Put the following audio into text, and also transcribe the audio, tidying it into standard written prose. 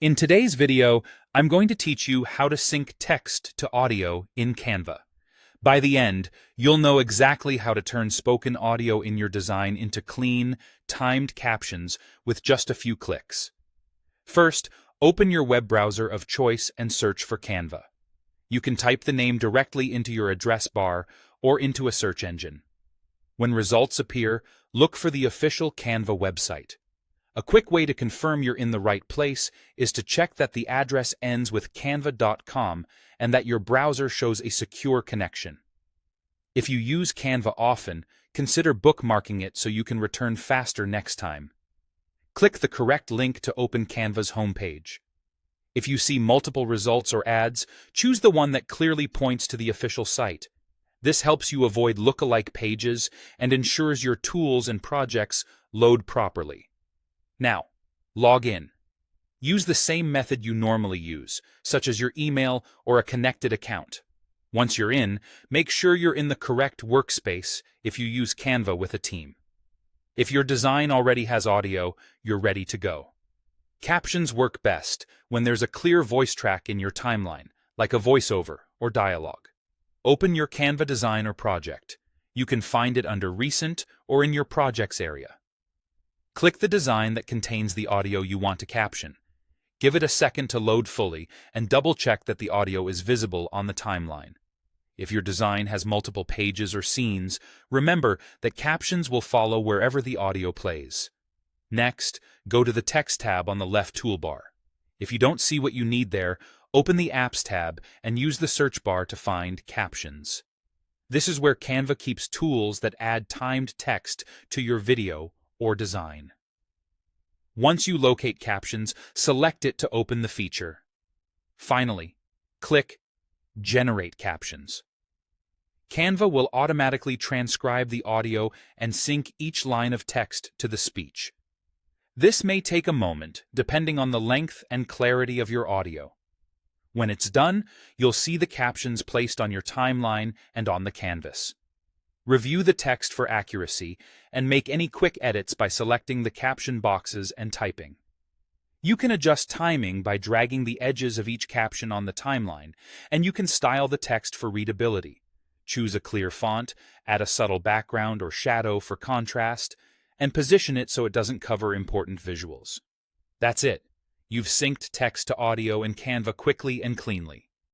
In today's video, I'm going to teach you how to sync text to audio in Canva. By the end, you'll know exactly how to turn spoken audio in your design into clean, timed captions with just a few clicks. First, open your web browser of choice and search for Canva. You can type the name directly into your address bar or into a search engine. When results appear, look for the official Canva website. A quick way to confirm you're in the right place is to check that the address ends with canva.com and that your browser shows a secure connection. If you use Canva often, consider bookmarking it so you can return faster next time. Click the correct link to open Canva's homepage. If you see multiple results or ads, choose the one that clearly points to the official site. This helps you avoid lookalike pages and ensures your tools and projects load properly. Now, log in. Use the same method you normally use, such as your email or a connected account. Once you're in, make sure you're in the correct workspace if you use Canva with a team. If your design already has audio, you're ready to go. Captions work best when there's a clear voice track in your timeline, like a voiceover or dialogue. Open your Canva design or project. You can find it under Recent or in your Projects area. Click the design that contains the audio you want to caption. Give it a second to load fully and double-check that the audio is visible on the timeline. If your design has multiple pages or scenes, remember that captions will follow wherever the audio plays. Next, go to the Text tab on the left toolbar. If you don't see what you need there, open the Apps tab and use the search bar to find Captions. This is where Canva keeps tools that add timed text to your video or design. Once you locate captions, select it to open the feature. Finally, click Generate Captions. Canva will automatically transcribe the audio and sync each line of text to the speech. This may take a moment, depending on the length and clarity of your audio. When it's done, you'll see the captions placed on your timeline and on the canvas. Review the text for accuracy and make any quick edits by selecting the caption boxes and typing. You can adjust timing by dragging the edges of each caption on the timeline, and you can style the text for readability. Choose a clear font, add a subtle background or shadow for contrast, and position it so it doesn't cover important visuals. That's it. You've synced text to audio in Canva quickly and cleanly.